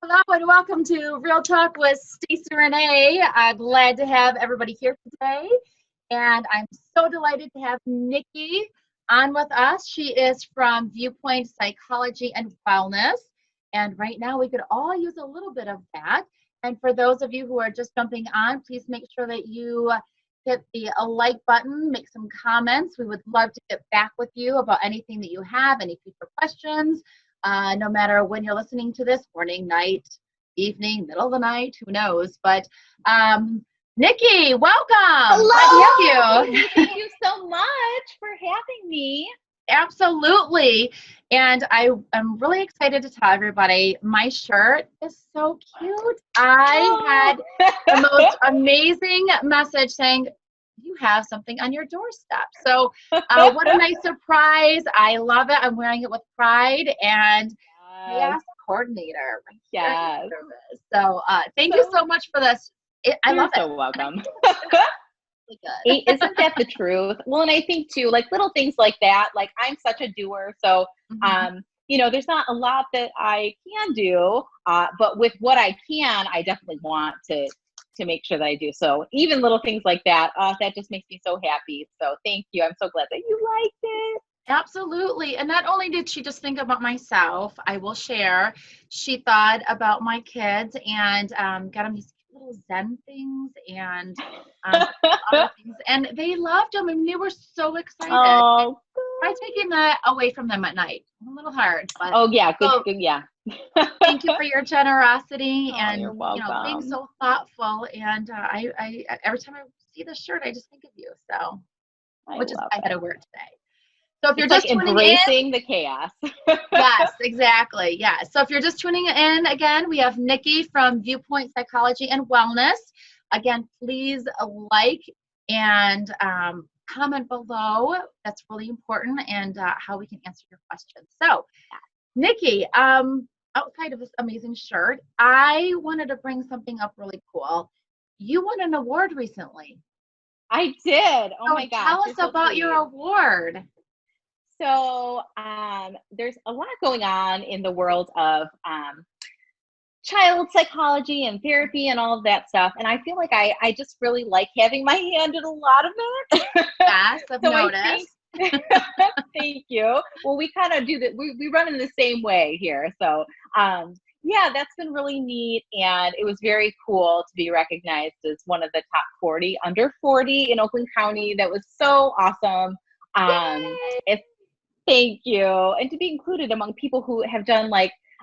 Hello and welcome to Real Talk with Stacie René. I'm glad to have everybody here today. And I'm so delighted to have Nikki on with us. She is from Viewpoint Psychology and Wellness. And right now we could all use a little bit of that. And for those of you who are just jumping on, please make sure that you hit the like button, make some comments. We would love to get back with you about anything that you have, any future questions. No matter when you're listening to this, morning, night, evening, middle of the night, who knows. But Nikki, welcome. Hello. Glad to have you. Thank you so much for having me. Absolutely. And I am really excited to tell everybody my shirt is so cute. I had the most amazing message saying, you have something on your doorstep. So what a nice surprise. I love it. I'm wearing it with pride and chaos coordinator. Yes. So thank you so much for this. I love it. You're so welcome. Really good. Isn't that the truth? Well, and I think too, like little things like that, like I'm such a doer. So, there's not a lot that I can do, but with what I can, I definitely want to make sure that I do. So even little things like that, that just makes me so happy. So thank you. I'm so glad that you liked it. Absolutely. And not only did she just think about myself, I will share, she thought about my kids and got them these little Zen things and other things. And they loved them and they were so excited. Oh, try taking that away from them at night. A little hard. But oh yeah, good, yeah. Thank you for your generosity and you're welcome. Being so thoughtful. And I every time I see this shirt, I just think of you. So, which is I had to wear it today. So if you're just embracing the chaos. Yes, exactly. Yeah. So if you're just tuning in again, we have Nikki from Viewpoint Psychology and Wellness. Again, please like and comment below. That's really important, and how we can answer your questions. So, Nikki, outside of this amazing shirt, I wanted to bring something up really cool. You won an award recently. I did. Oh my gosh. Tell us about your award. So there's a lot going on in the world of child psychology and therapy and all of that stuff. And I feel like I just really like having my hand in a lot of it. Yes, I've noticed. Thank you. Well, we kind of do that. We run in the same way here. So yeah, that's been really neat. And it was very cool to be recognized as one of the top 40 under 40 in Oakland County. That was so awesome. Thank you. And to be included among people who have done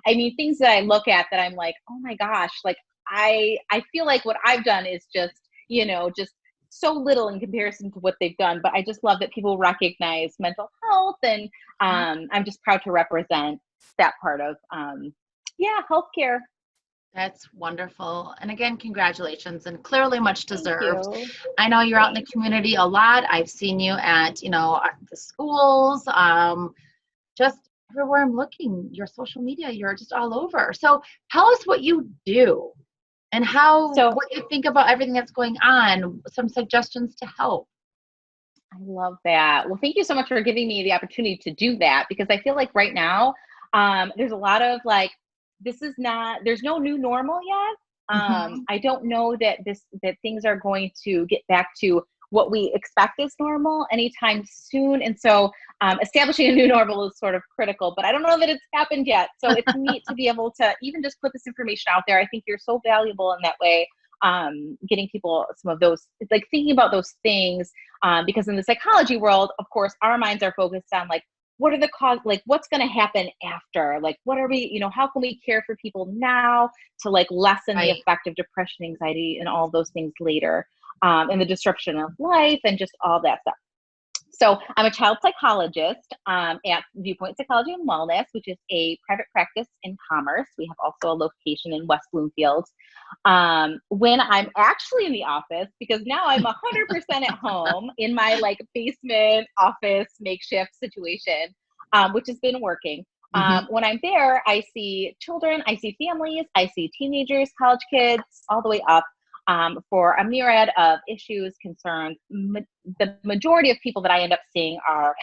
things that I look at that I'm like, oh my gosh, like I feel like what I've done is just so little in comparison to what they've done. But I just love that people recognize mental health, and I'm just proud to represent that part of healthcare. That's wonderful. And again, congratulations, and clearly much deserved. I know you're out in the community a lot. I've seen you at, the schools, just everywhere I'm looking, your social media, you're just all over. So tell us what you do and what you think about everything that's going on, some suggestions to help. I love that. Well, thank you so much for giving me the opportunity to do that, because I feel like right now, there's a lot of there's no new normal yet. I don't know that things are going to get back to what we expect as normal anytime soon. And so establishing a new normal is sort of critical, but I don't know that it's happened yet. So it's neat to be able to even just put this information out there. I think you're so valuable in that way, getting people some of those, like thinking about those things, because in the psychology world, of course, our minds are focused on what are the cause, what's going to happen after, what are we, how can we care for people now to lessen the effect of depression, anxiety, and all those things later, and the disruption of life and just all that stuff. So I'm a child psychologist at Viewpoint Psychology and Wellness, which is a private practice in Commerce. We have also a location in West Bloomfield. When I'm actually in the office, because now I'm 100% at home in my basement office makeshift situation, which has been working. When I'm there, I see children, I see families, I see teenagers, college kids, all the way up. For a myriad of issues, concerns. The majority of people that I end up seeing are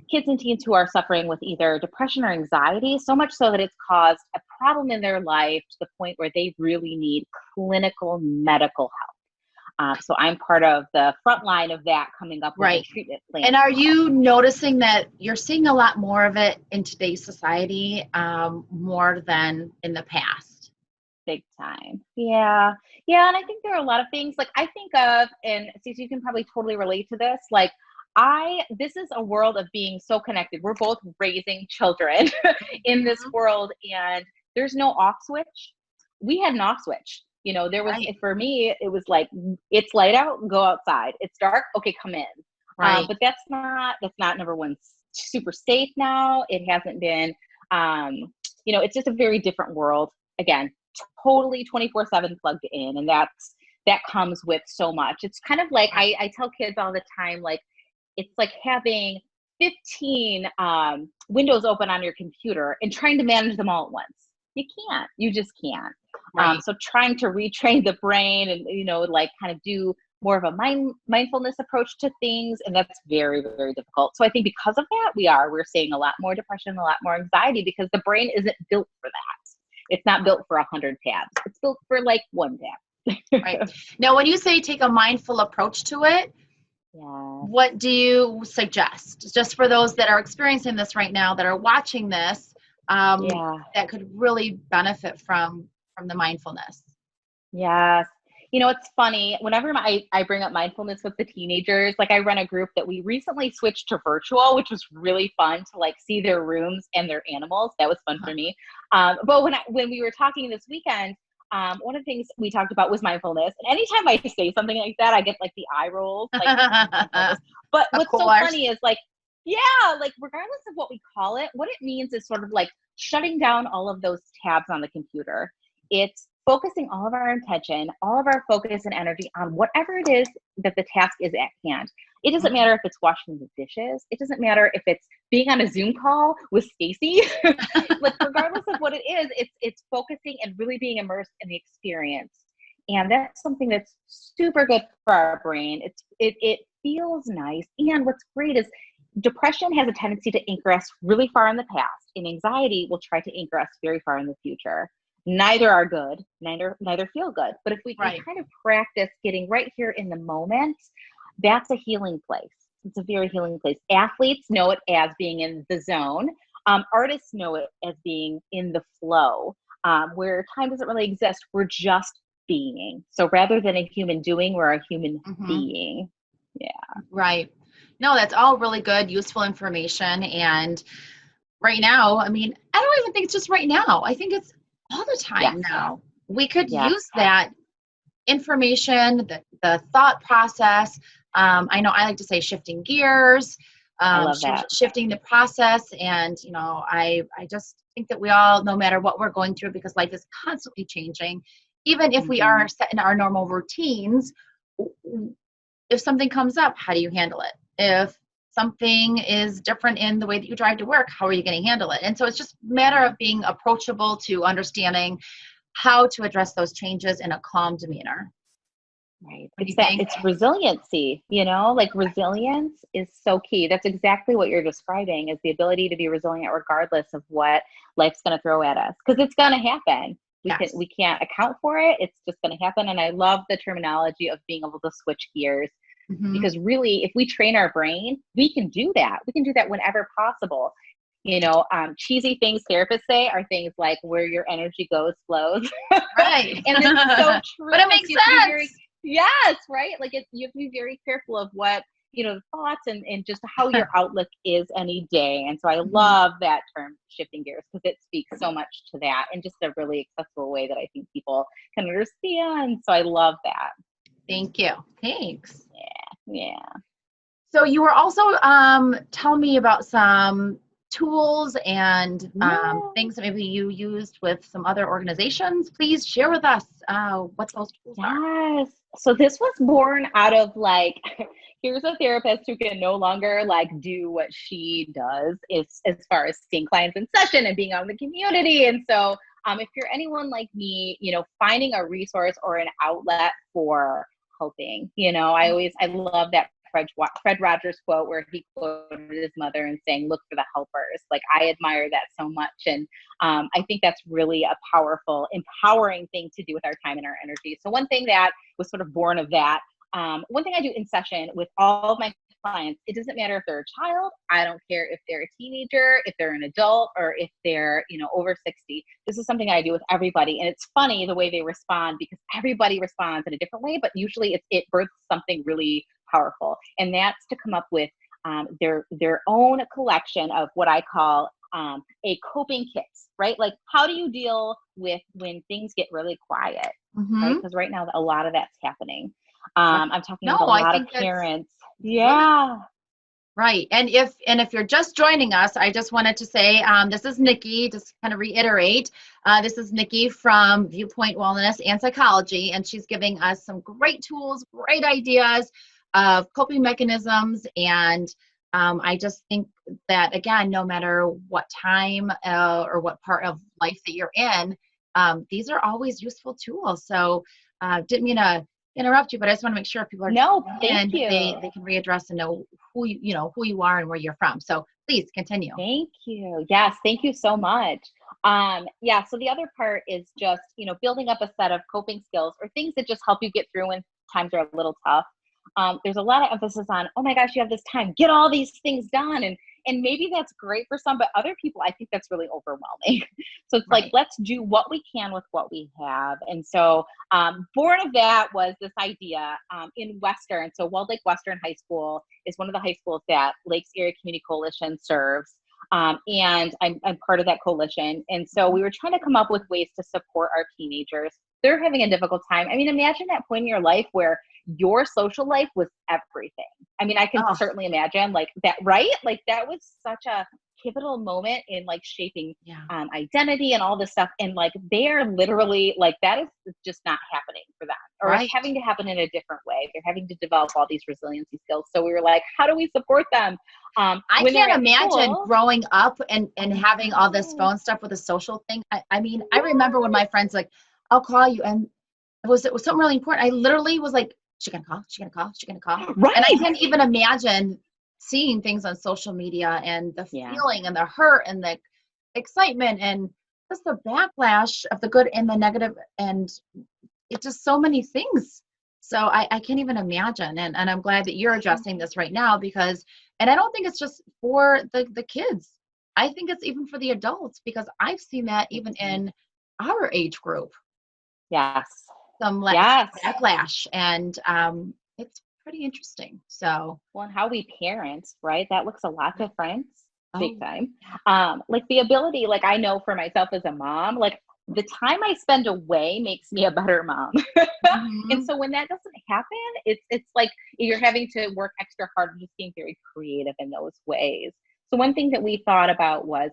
kids and teens who are suffering with either depression or anxiety, so much so that it's caused a problem in their life to the point where they really need clinical medical help. So I'm part of the front line of that, coming up with a treatment plan. And are you noticing that you're seeing a lot more of it in today's society, more than in the past? Big time. Yeah. Yeah. And I think there are a lot of things like I think of, and Stacie, you can probably totally relate to this. Like this is a world of being so connected. We're both raising children in this world, and there's no off switch. We had an off switch. You know, there was, for me, it was like, it's light out, go outside. It's dark. Okay. Come in. But that's not number one, super safe now. It hasn't been, you know, it's just a very different world. Again, totally 24/7 plugged in. And that comes with so much. It's kind of like, I tell kids all the time, like, it's like having 15 windows open on your computer and trying to manage them all at once. You just can't. So trying to retrain the brain and, you know, like kind of do more of a mindfulness approach to things. And that's very, very difficult. So I think because of that, we're seeing a lot more depression, a lot more anxiety, because the brain isn't built for that. It's not built for 100 tabs. It's built for like one tab. Now, when you say take a mindful approach to it, what do you suggest? Just for those that are experiencing this right now, that are watching this, that could really benefit from the mindfulness. Yes. You know, it's funny. Whenever I bring up mindfulness with the teenagers, like I run a group that we recently switched to virtual, which was really fun to like see their rooms and their animals. That was fun for me. But when we were talking this weekend, one of the things we talked about was mindfulness. And anytime I say something like that, I get like the eye rolls. Like, but what's so funny is like, like regardless of what we call it, what it means is sort of like shutting down all of those tabs on the computer. It's focusing all of our intention, all of our focus and energy on whatever it is that the task is at hand. It doesn't matter if it's washing the dishes. It doesn't matter if it's being on a Zoom call with Stacie. Like regardless of what it is, it's focusing and really being immersed in the experience. And that's something that's super good for our brain. It feels nice. And what's great is depression has a tendency to anchor us really far in the past, and anxiety will try to anchor us very far in the future. Neither are good, neither feel good. But if we can kind of practice getting right here in the moment, that's a healing place. It's a very healing place. Athletes know it as being in the zone. Artists know it as being in the flow, where time doesn't really exist. We're just being. So rather than a human doing, we're a human being. Yeah. Right. No, that's all really good, useful information. And right now, I mean, I don't even think it's just right now. I think it's all the time now. We could use that information, the thought process. I know I like to say shifting gears, I love that. shifting the process. And, you know, I just think that we all, no matter what we're going through, because life is constantly changing, even if we are set in our normal routines, if something comes up, how do you handle it? If something is different in the way that you drive to work, how are you going to handle it? And so it's just a matter of being approachable to understanding how to address those changes in a calm demeanor. Right. It's resiliency, you know, like resilience is so key. That's exactly what you're describing, is the ability to be resilient regardless of what life's going to throw at us, because it's going to happen. We can't account for it. It's just going to happen. And I love the terminology of being able to switch gears. Because really, if we train our brain, we can do that. We can do that whenever possible. You know, cheesy things therapists say are things like where your energy goes, flows. Right. And it's so true. But it makes sense. Yes, right? Like you have to be very careful of what, you know, thoughts and just how your outlook is any day. And so I love that term, shifting gears, because it speaks so much to that in just a really accessible way that I think people can understand. So I love that. Thank you. Thanks. Yeah. So you were also telling me about some tools and things that maybe you used with some other organizations. Please share with us what those tools are. Yes. So this was born out of like, here's a therapist who can no longer like do what she does as far as seeing clients in session and being out in the community. And so if you're anyone like me, you know, finding a resource or an outlet for helping, you know, I love that Fred Rogers quote where he quoted his mother and saying, "Look for the helpers." Like, I admire that so much. And I think that's really a powerful, empowering thing to do with our time and our energy. So one thing that was sort of born of that, one thing I do in session with all of my clients, it doesn't matter if they're a child. I don't care if they're a teenager, if they're an adult, or if they're, over 60. This is something I do with everybody. And it's funny the way they respond, because everybody responds in a different way, but usually it births something really powerful. And that's to come up with their own collection of what I call a coping kit, right? Like, how do you deal with when things get really quiet, right? Because right now a lot of that's happening. I'm talking with a lot of parents. Yeah. Right. And if you're just joining us, I just wanted to say, this is Nikki, just kind of reiterate, this is Nikki from Viewpoint Wellness and Psychology, and she's giving us some great tools, great ideas of coping mechanisms. And I just think that, again, no matter what time or what part of life that you're in, these are always useful tools. So didn't mean to interrupt you, but I just want to make sure people are thank you. They can readdress and know who you are and where you're from. So please continue. Thank you. Yes, thank you so much. So the other part is just, building up a set of coping skills or things that just help you get through when times are a little tough. There's a lot of emphasis on, oh my gosh, you have this time, get all these things done. And maybe that's great for some, but other people, I think that's really overwhelming. So it's like, let's do what we can with what we have. And so born of that was this idea in Western. So Walled Lake Western High School is one of the high schools that Lakes Area Community Coalition serves. And I'm part of that coalition. And so we were trying to come up with ways to support our teenagers. They're having a difficult time. I mean, imagine that point in your life where your social life was everything. I mean, I can certainly imagine like that, right? Like, that was such a pivotal moment in like shaping identity and all this stuff. And like, they're literally like, that is just not happening for them, or it's having to happen in a different way. They're having to develop all these resiliency skills. So we were like, how do we support them? I can't imagine growing up and having all this phone stuff with a social thing. I mean, I remember when my friends like, I'll call you, and it was something really important. I literally was like, she gonna call? She gonna call? She gonna call? Right. And I can't even imagine seeing things on social media and the feeling and the hurt and the excitement and just the backlash of the good and the negative, and it's just so many things. So I can't even imagine. And I'm glad that you're addressing this right now, because, and I don't think it's just for the kids. I think it's even for the adults, because I've seen that even in our age group. Yes. Some backlash, and it's pretty interesting. So, well, and how we parent, right? That looks a lot different, big time. Like the ability, like I know for myself as a mom, like the time I spend away makes me a better mom. And so when that doesn't happen, it's like you're having to work extra hard, just being very creative in those ways. So one thing that we thought about was,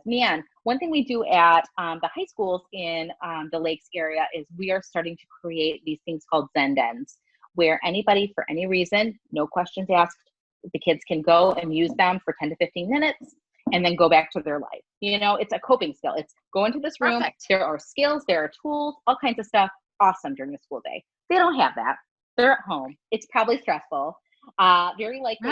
one thing we do at the high schools in the Lakes area is we are starting to create these things called Zen dens, where anybody, for any reason, no questions asked, the kids can go and use them for 10 to 15 minutes and then go back to their life. It's a coping skill. It's go into this room. Perfect. There are skills, there are tools, all kinds of stuff. Awesome during the school day. They don't have that. They're at home. It's probably stressful. Very likely,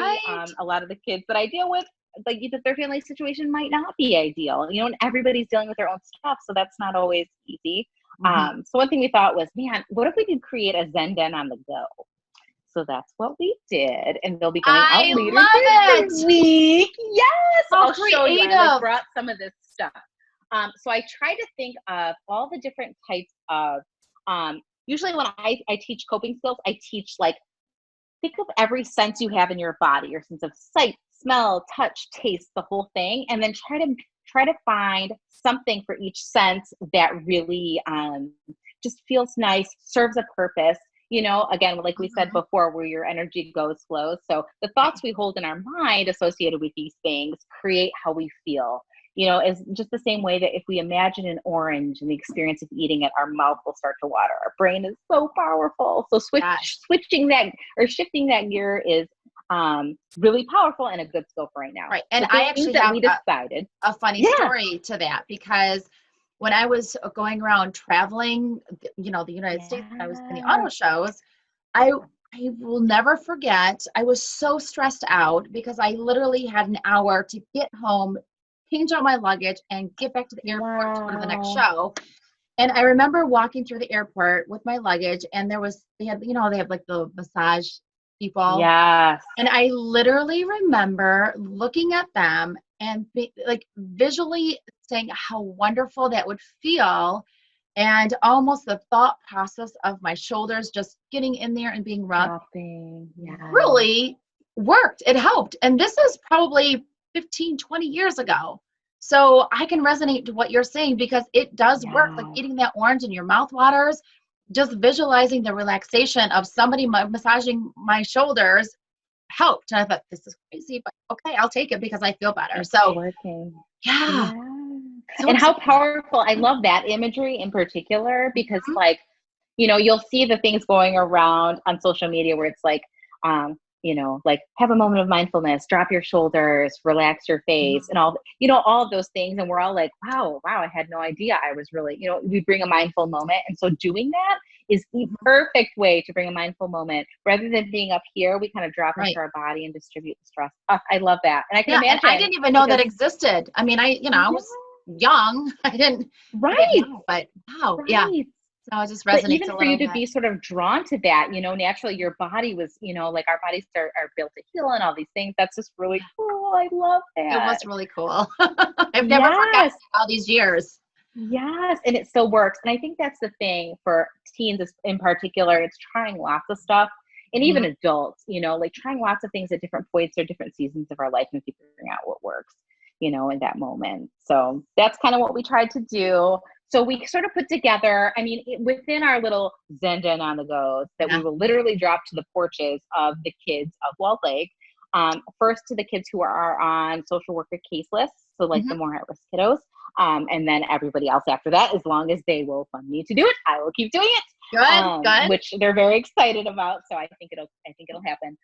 a lot of the kids that I deal with, like their family situation might not be ideal, and everybody's dealing with their own stuff. So that's not always easy. So one thing we thought was, what if we could create a Zen den on the go? So that's what we did. And they'll be going out later this week. Yes. I'll show you. I brought some of this stuff. So I try to think of all the different types of, usually when I teach coping skills, I teach think of every sense you have in your body, your sense of sight, smell, touch, taste, the whole thing, and then try to find something for each sense that really just feels nice, serves a purpose. Again, like we said before, where your energy goes, flows. So the thoughts we hold in our mind associated with these things create how we feel. Is just the same way that if we imagine an orange and the experience of eating it, our mouth will start to water. Our brain is so powerful. So shifting that gear is really powerful and a good skill for right now. Right. And I actually have a funny story to that, because when I was going around traveling, the United States, when I was in the auto shows, I I will never forget. I was so stressed out because I literally had an hour to get home, change out my luggage, and get back to the airport to go to the next Wow. show. And I remember walking through the airport with my luggage, and they had, they have like the massage people. Yes. And I literally remember looking at them and like visually saying how wonderful that would feel. And almost the thought process of my shoulders just getting in there and being rubbed Shopping. Yeah. really worked. It helped. And this is probably 15, 20 years ago. So I can resonate to what you're saying because it does work. Like Yeah. eating that orange and your mouth waters, just visualizing the relaxation of somebody massaging my shoulders helped. And I thought, this is crazy, but okay, I'll take it because I feel better. It's So working. yeah, Yeah. so And how exciting. powerful. I love that imagery in particular because Mhm. like, you'll see the things going around on social media where it's like, like have a moment of mindfulness, drop your shoulders, relax your face, and all of those things. And we're all like, wow, I had no idea I was really, we bring a mindful moment. And so doing that is the perfect way to bring a mindful moment. Rather than being up here, we kind of drop into Right. our body and distribute the stress. Oh, I love that. And I can Yeah. And I imagine didn't even know that because, existed. I mean, I yeah, was young. I didn't right, know, but wow. Yeah. right. So it just But resonates even a for you little to bit. be sort of drawn to that, naturally your body was, like our bodies are built to heal and all these things. That's just really cool. I love It that. was really cool. I've never forgotten Yes. all these years. Yes. And it still works. And I think that's the thing for teens in particular. It's trying lots of stuff and even Mhm. adults, like trying lots of things at different points or different seasons of our life and figuring out what works, in that moment. So that's kind of what we tried to do. So we sort of put together, I mean, within our little Zen Den on the go that we Yeah. will literally drop to the porches of the kids of Walled Lake. First to the kids who are on social worker case lists, so like the Mhm. more at-risk kiddos, and then everybody else after that, as long as they will fund me to do it, I will keep doing it. Good. Good. Which they're very excited about. So I think it'll happen.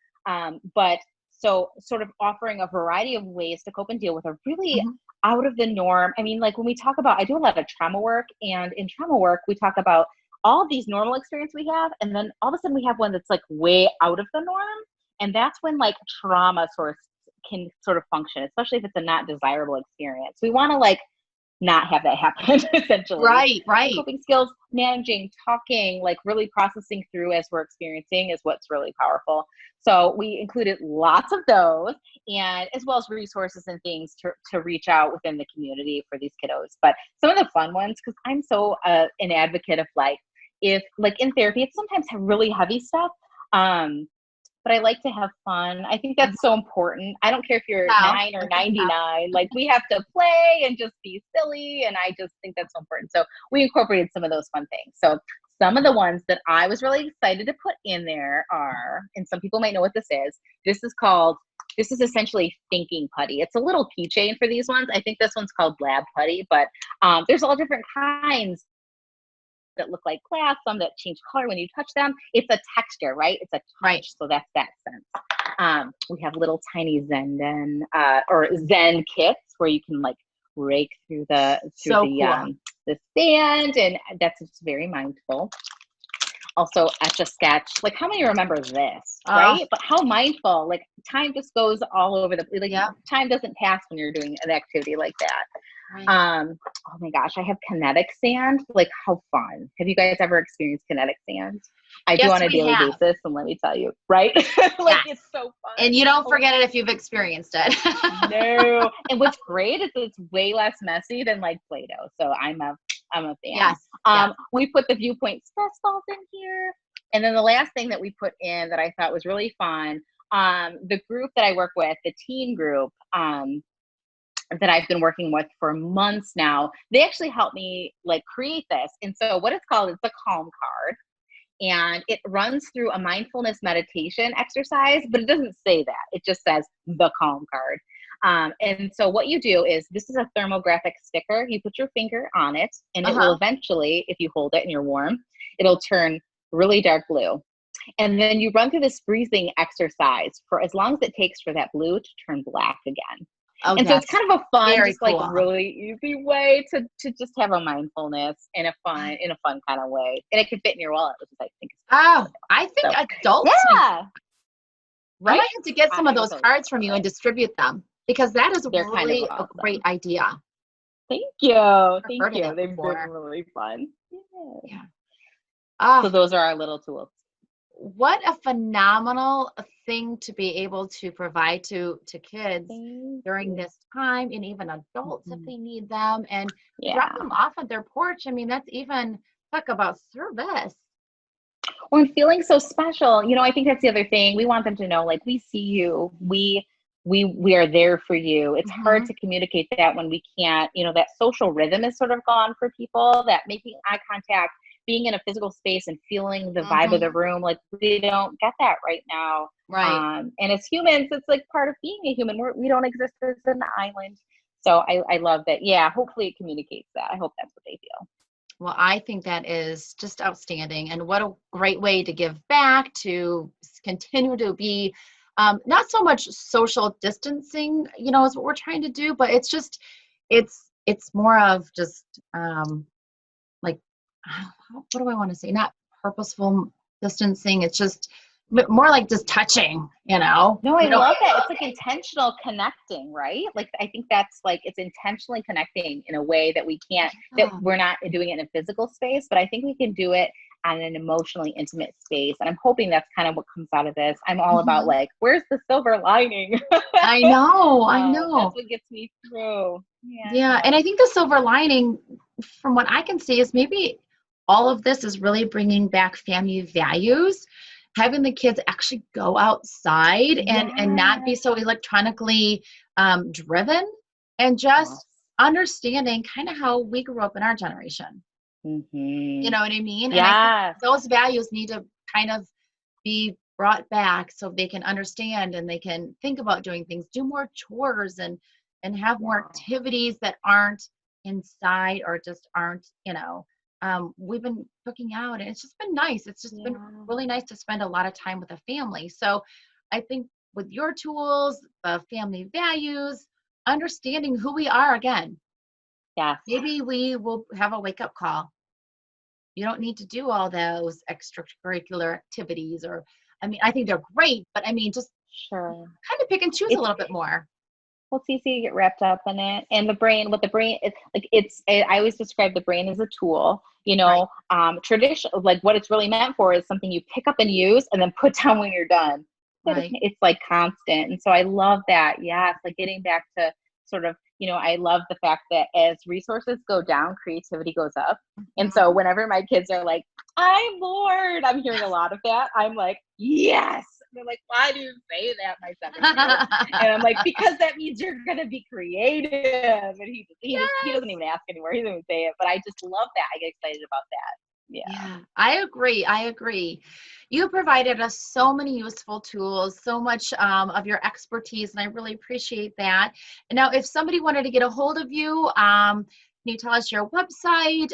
But so sort of offering a variety of ways to cope and deal with a really Mhm. out of the norm. I mean, like when we talk about, I do a lot of trauma work, and in trauma work, we talk about all these normal experience we have, and then all of a sudden we have one that's like way out of the norm. And that's when like trauma source can sort of function, especially if it's a not desirable experience. We want to like not have that happen essentially. Right. And Right. coping skills, managing, talking, like really processing through as we're experiencing is what's really powerful. So we included lots of those, and as well as resources and things to reach out within the community for these kiddos. But some of the fun ones, because I'm so an advocate of like, if like in therapy, it's sometimes really heavy stuff. But I like to have fun. I think Mhm. that's so important. I don't care if you're No, 9 or I think so. 99. Like we have to play and just be silly. And I just think that's so important. So we incorporated some of those fun things. So some of the ones that I was really excited to put in there are, and some people might know what this is. This is essentially thinking putty. It's a little keychain for these ones. I think this one's called lab putty, but there's all different kinds that look like glass, some that change color when you touch them. It's a texture, right? It's a Right. touch. So that's that sense. We have little tiny Zen or Zen kits where you can like rake through So cool. the sand, and that's just very mindful. Also etch a sketch. Like how many remember this, Oh, right? But how mindful, like time just goes all over like yeah. time doesn't pass when you're doing an activity like that. Right. Oh my gosh, I have kinetic sand. Like how fun. Have you guys ever experienced kinetic sand? I do Yes, on a we daily have. basis, and let me tell you, right? Like Yes. it's so And fun. you don't Oh, forget it if you've experienced it. no. And what's great is it's way less messy than like Play-Doh. So I'm a fan. Yes. Yes. We put the viewpoint stress balls in here. And then the last thing that we put in that I thought was really fun, the group that I work with, the teen group, that I've been working with for months now, they actually helped me like create this. And so what it's called is the Calm Card. And it runs through a mindfulness meditation exercise, but it doesn't say that. It just says the Calm Card. And so what you do is, this is a thermographic sticker. You put your finger on it, and it will Uh-huh. eventually, if you hold it and you're warm, it'll turn really dark blue. And then you run through this breathing exercise for as long as it takes for that blue to turn black again. Oh, And so it's that's kind of a fun, very just like cool. really easy way to just have a mindfulness in a fun kind of way. And it can fit in your wallet, which is, I think, is Oh, I think So, adults need, yeah, I right? might have to get some of I those totally cards from love you it. and distribute them, because that is They're kind of really a great awesome. idea. Thank you. I've Thank heard of you. that They've been before. really fun. Yeah. Yeah. So Ah, those are our little tools. what a phenomenal thing to be able to provide to kids Thank during you. this time, and even adults if Mhm. they need them, and drop Yeah. them off at their porch. I mean, that's even, talk about service. Well, and feeling so special. I think that's the other thing. We want them to know, like, we see you. We are there for you. It's hard Hmm. to communicate that when we can't. That social rhythm is sort of gone for people. That making eye contact, being in a physical space and feeling the vibe of the Hmm. room, like we don't get that right now. Right. And as humans, it's like part of being a human. We don't exist as an island. So I love that. Yeah, hopefully it communicates that. I hope that's what they feel. Well, I think that is just outstanding. And what a great way to give back, to continue to be, not so much social distancing, is what we're trying to do, but it's just, it's more of just, like, what do I want to say? Not purposeful distancing. It's just more like just touching, No, I we don't, love that. It's like intentional connecting, right? Like I think that's like it's intentionally connecting in a way that that yeah. we're not doing it in a physical space, but I think we can do it on an emotionally intimate space. And I'm hoping that's kind of what comes out of this. I'm all about Mhm. like, where's the silver lining? I know. That's what gets me through. Yeah, Yeah. and I think the silver lining, from what I can see, is maybe all of this is really bringing back family values, having the kids actually go outside and not be Yes. so electronically driven, and just Yes. understanding kind of how we grew up in our generation. You Mm-hmm. know what I mean? And I think Yes. those values need to kind of be brought back so they can understand and they can think about doing things, do more chores, and have more Yeah. activities that aren't inside, or just aren't, we've been cooking out, and it's just been nice. It's just been Yeah. really nice to spend a lot of time with a family. So I think with your tools, the family values, understanding who we are again, Yes. maybe we will have a wake up call. You don't need to do all those extracurricular activities, or, I mean, I think they're great, but I mean, just Sure. kind of pick and choose a It's little bit more. Well, it's easy to get wrapped up in it. And what the brain is like, I always describe the brain as a tool, Right. tradition, like what it's really meant for is something you pick up and use and then put down when you're done. Right. It's like constant. And so I love that. Yes. Like getting back to sort of, I love the fact that as resources go down, creativity goes up. And so Mhm. whenever my kids are like, I'm bored, I'm hearing a lot of that. I'm like, yes. They're like, why do you say that, my 7-year-old? And I'm like, because that means you're gonna be creative. And he Yes. doesn't even ask anymore. He doesn't even say it. But I just love that. I get excited about that. Yeah. Yeah, I agree. I agree. You provided us so many useful tools, so much of your expertise, and I really appreciate that. And now, if somebody wanted to get a hold of you, can you tell us your website?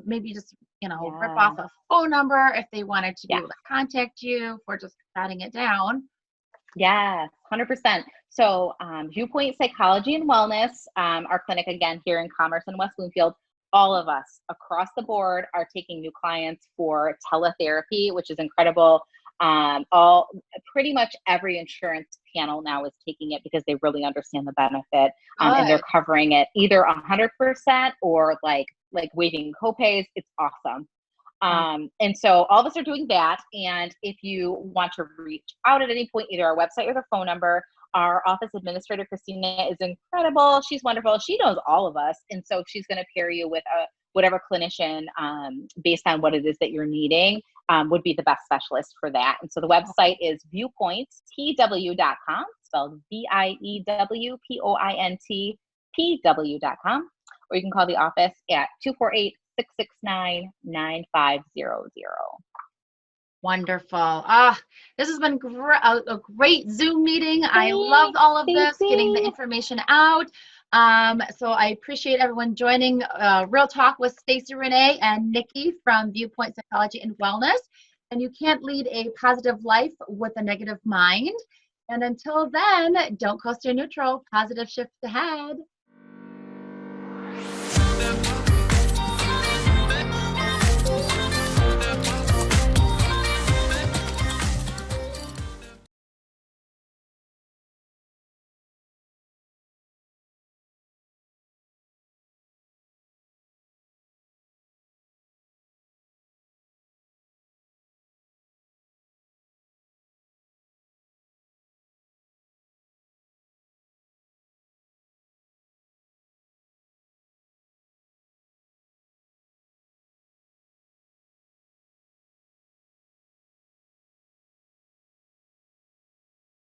Maybe just, rip off Yeah. a phone number if they wanted to be Yeah. able to contact you for just jotting it down. Yeah. 100%. So, Viewpoint Psychology and Wellness, our clinic again here in Commerce in West Bloomfield, all of us across the board are taking new clients for teletherapy, which is incredible. All Pretty much every insurance panel now is taking it because they really understand the benefit, and they're Good. covering it either 100% or like waiving copays. It's awesome. Wow. And so all of us are doing that. And if you want to reach out at any point, either our website or the phone number, our office administrator, Christina, is incredible. She's wonderful. She knows all of us. And so she's going to pair you with whatever clinician, based on what it is that you're needing, would be the best specialist for that. And so the website is viewpointtw.com, spelled viewpointpw.com. Or you can call the office at 248-669-9500. Wonderful. This has been a great Zoom meeting. I loved Thanks, all of this, getting the Stacie. information out. So I appreciate everyone joining Real Talk with Stacie René and Nikki from Viewpoint Psychology and Wellness. And you can't lead a positive life with a negative mind. And until then, don't coast your neutral. Positive shifts ahead.